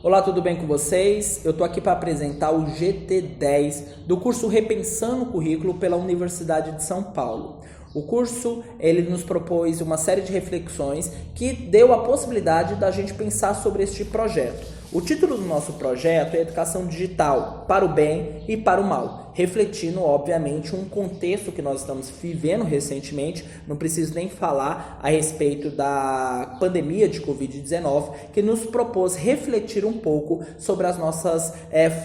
Olá, tudo bem com vocês? Eu estou aqui para apresentar o GT10 do curso Repensando o Currículo pela Universidade de São Paulo. O curso ele nos propôs uma série de reflexões que deu a possibilidade da gente pensar sobre este projeto. O título do nosso projeto é Educação Digital para o Bem e para o Mal, refletindo, obviamente, um contexto que nós estamos vivendo recentemente. Não preciso nem falar a respeito da pandemia de Covid-19, que nos propôs refletir um pouco sobre as nossas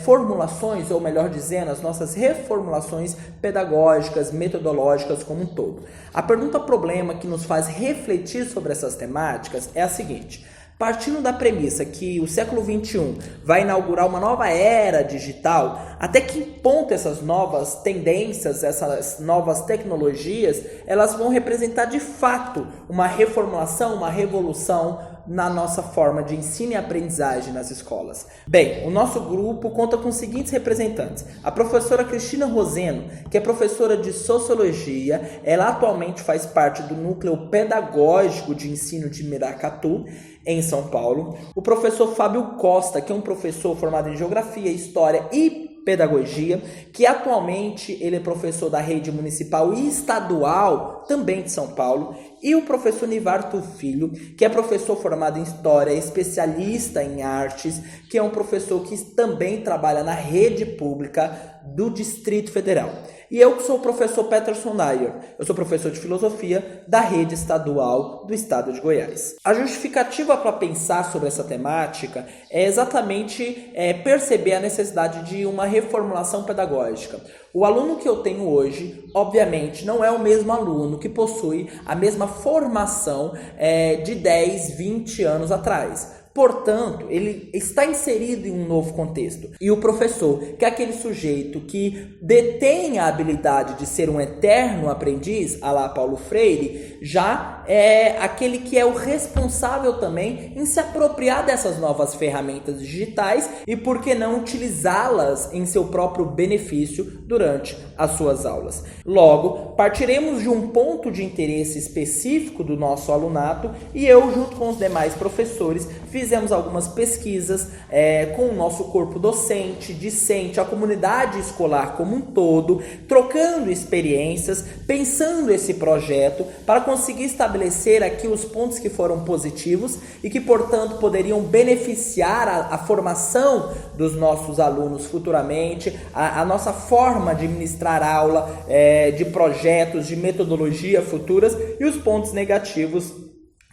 formulações, ou melhor dizendo, as nossas reformulações pedagógicas, metodológicas como um todo. A pergunta-problema que nos faz refletir sobre essas temáticas é a seguinte: partindo da premissa que o século XXI vai inaugurar uma nova era digital, até que ponto essas novas tendências, essas novas tecnologias, elas vão representar de fato uma reformulação, uma revolução na nossa forma de ensino e aprendizagem nas escolas? Bem, o nosso grupo conta com os seguintes representantes: a professora Cristina Roseno, que é professora de Sociologia, ela atualmente faz parte do núcleo pedagógico de ensino de Miracatu, em São Paulo. O professor Fábio Costa, que é um professor formado em Geografia, História e Pedagogia, que atualmente ele é professor da rede municipal e estadual, também de São Paulo. E o professor Nivarto Filho, que é professor formado em História, especialista em Artes, que é um professor que também trabalha na rede pública do Distrito Federal. E eu que sou o professor Peterson Nayer, eu sou professor de Filosofia da rede estadual do estado de Goiás. A justificativa para pensar sobre essa temática é exatamente perceber a necessidade de uma reformulação pedagógica. O aluno que eu tenho hoje, obviamente, não é o mesmo aluno que possui a mesma formação de 10, 20 anos atrás. Portanto, ele está inserido em um novo contexto. E o professor, que é aquele sujeito que detém a habilidade de ser um eterno aprendiz, à la Paulo Freire, já é aquele que é o responsável também em se apropriar dessas novas ferramentas digitais e, por que não, utilizá-las em seu próprio benefício durante as suas aulas. Logo, partiremos de um ponto de interesse específico do nosso alunato e eu, junto com os demais professores, fizemos algumas pesquisas com o nosso corpo docente, discente, a comunidade escolar como um todo, trocando experiências, pensando esse projeto para conseguir estabelecer aqui os pontos que foram positivos e que, portanto, poderiam beneficiar a formação dos nossos alunos futuramente, a nossa forma de ministrar aula, de projetos, de metodologia futuras, e os pontos negativos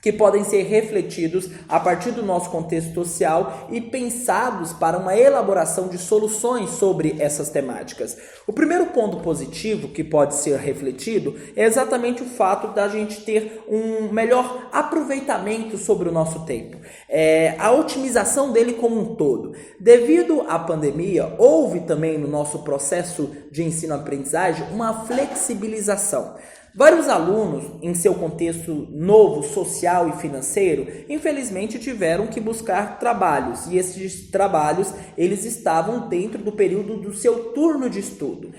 que podem ser refletidos a partir do nosso contexto social e pensados para uma elaboração de soluções sobre essas temáticas. O primeiro ponto positivo que pode ser refletido é exatamente o fato da gente ter um melhor aproveitamento sobre o nosso tempo, a otimização dele como um todo. Devido à pandemia, houve também no nosso processo de ensino-aprendizagem uma flexibilização. Vários alunos, em seu contexto novo, social e financeiro, infelizmente tiveram que buscar trabalhos, e esses trabalhos eles estavam dentro do período do seu turno de estudo.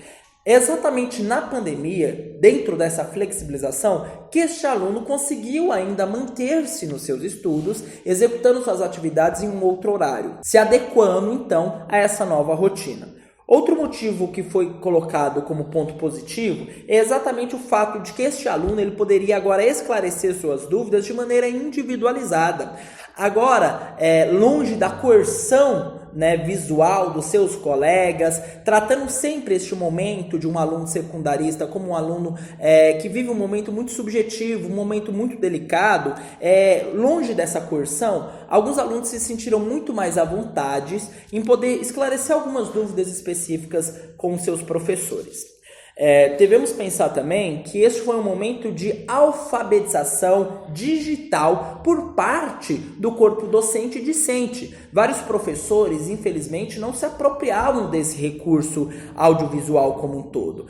Exatamente na pandemia, dentro dessa flexibilização, que este aluno conseguiu ainda manter-se nos seus estudos, executando suas atividades em um outro horário, se adequando então a essa nova rotina. Outro motivo que foi colocado como ponto positivo é exatamente o fato de que este aluno ele poderia agora esclarecer suas dúvidas de maneira individualizada. Agora, longe da coerção visual dos seus colegas, tratando sempre este momento de um aluno secundarista como um aluno que vive um momento muito subjetivo, um momento muito delicado, longe dessa coerção, alguns alunos se sentiram muito mais à vontade em poder esclarecer algumas dúvidas específicas com seus professores. Devemos pensar também que este foi um momento de alfabetização digital por parte do corpo docente e discente. Vários professores, infelizmente, não se apropriavam desse recurso audiovisual como um todo.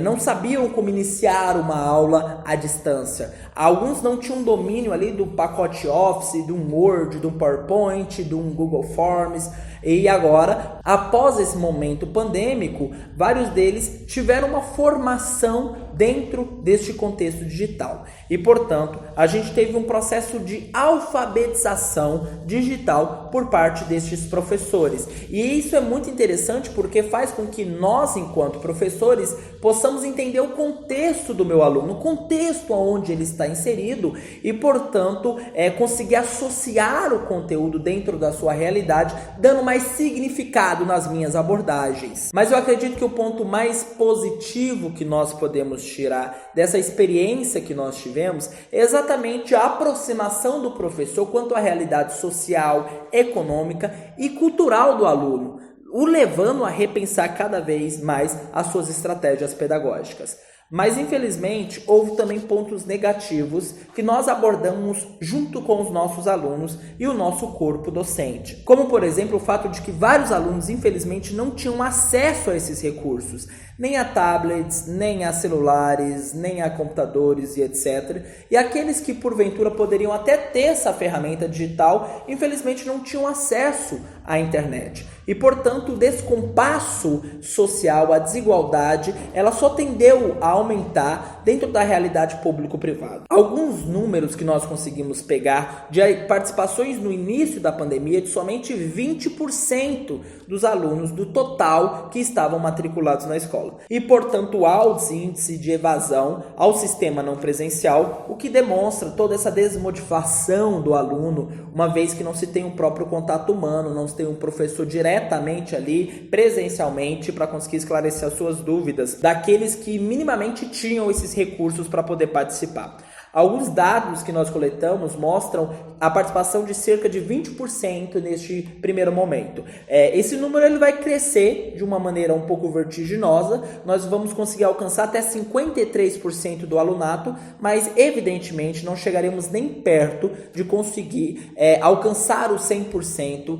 Não sabiam como iniciar uma aula à distância. Alguns não tinham domínio ali do pacote Office, de um Word, de um PowerPoint, de um Google Forms. E agora, após esse momento pandêmico, vários deles tiveram uma formação dentro deste contexto digital. E, portanto, a gente teve um processo de alfabetização digital por parte destes professores. E isso é muito interessante porque faz com que nós, enquanto professores, possamos entender o contexto do meu aluno, o contexto onde ele está inserido e, portanto, conseguir associar o conteúdo dentro da sua realidade, dando mais significado nas minhas abordagens. Mas eu acredito que o ponto mais positivo que nós podemos tirar dessa experiência que nós tivemos é exatamente a aproximação do professor quanto à realidade social, econômica e cultural do aluno, o levando a repensar cada vez mais as suas estratégias pedagógicas. Mas, infelizmente, houve também pontos negativos que nós abordamos junto com os nossos alunos e o nosso corpo docente. Como, por exemplo, o fato de que vários alunos, infelizmente, não tinham acesso a esses recursos, nem a tablets, nem a celulares, nem a computadores e etc. E aqueles que, porventura, poderiam até ter essa ferramenta digital, infelizmente, não tinham acesso à internet. E, portanto, o descompasso social, a desigualdade, ela só tendeu a aumentar dentro da realidade público-privada. Alguns números que nós conseguimos pegar de participações no início da pandemia de somente 20% dos alunos do total que estavam matriculados na escola. E, portanto, alto índice de evasão ao sistema não presencial, o que demonstra toda essa desmotivação do aluno, uma vez que não se tem um próprio contato humano, não se tem um professor diretamente ali, presencialmente, para conseguir esclarecer as suas dúvidas, daqueles que minimamente tinham esses recursos para poder participar. Alguns dados que nós coletamos mostram a participação de cerca de 20% neste primeiro momento. Esse número ele vai crescer de uma maneira um pouco vertiginosa, nós vamos conseguir alcançar até 53% do alunato, mas evidentemente não chegaremos nem perto de conseguir alcançar o 100%,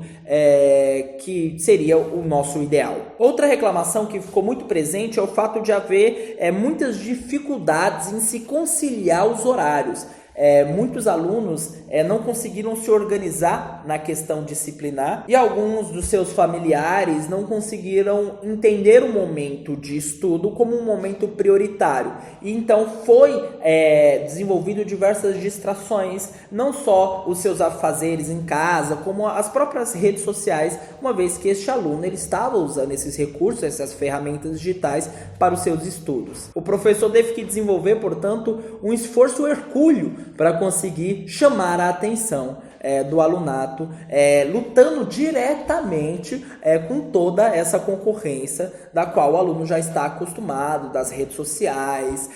que seria o nosso ideal. Outra reclamação que ficou muito presente é o fato de haver muitas dificuldades em se conciliar os horários. Muitos alunos não conseguiram se organizar na questão disciplinar e alguns dos seus familiares não conseguiram entender o momento de estudo como um momento prioritário. E então foi desenvolvido diversas distrações, não só os seus afazeres em casa, como as próprias redes sociais, uma vez que este aluno ele estava usando esses recursos, essas ferramentas digitais para os seus estudos. O professor teve que desenvolver, portanto, um esforço hercúleo para conseguir chamar a atenção do alunato, lutando diretamente com toda essa concorrência da qual o aluno já está acostumado, das redes sociais,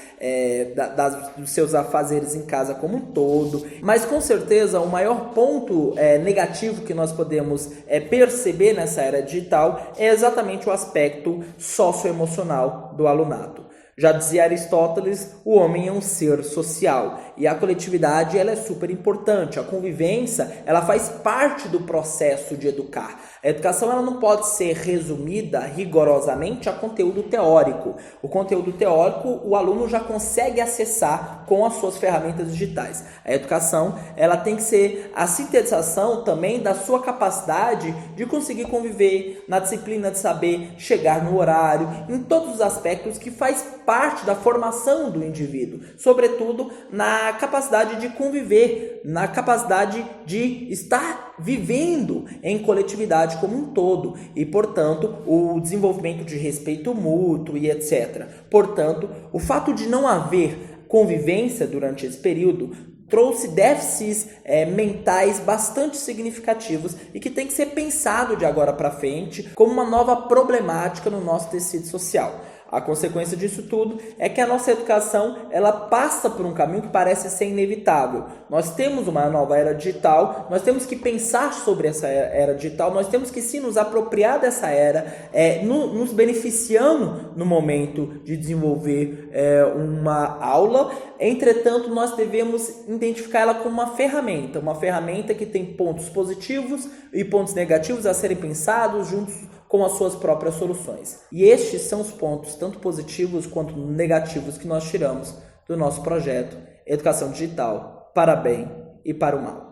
dos seus afazeres em casa como um todo. Mas com certeza o maior ponto negativo que nós podemos perceber nessa era digital é exatamente o aspecto socioemocional do alunato. Já dizia Aristóteles, o homem é um ser social e a coletividade ela é super importante. A convivência ela faz parte do processo de educar. A educação ela não pode ser resumida rigorosamente a conteúdo teórico. O conteúdo teórico o aluno já consegue acessar com as suas ferramentas digitais. A educação ela tem que ser a sintetização também da sua capacidade de conseguir conviver, na disciplina de saber chegar no horário, em todos os aspectos que faz parte da formação do indivíduo, sobretudo na capacidade de conviver, na capacidade de estar vivendo em coletividade como um todo e, portanto, o desenvolvimento de respeito mútuo e etc. Portanto, o fato de não haver convivência durante esse período trouxe déficits mentais bastante significativos e que tem que ser pensado de agora para frente como uma nova problemática no nosso tecido social. A consequência disso tudo é que a nossa educação ela passa por um caminho que parece ser inevitável. Nós temos uma nova era digital, nós temos que pensar sobre essa era digital, nós temos que sim nos apropriar dessa era, nos beneficiando no momento de desenvolver uma aula. Entretanto, nós devemos identificar ela como uma ferramenta que tem pontos positivos e pontos negativos a serem pensados juntos com as suas próprias soluções. E estes são os pontos, tanto positivos quanto negativos, que nós tiramos do nosso projeto Educação Digital para bem e para o mal.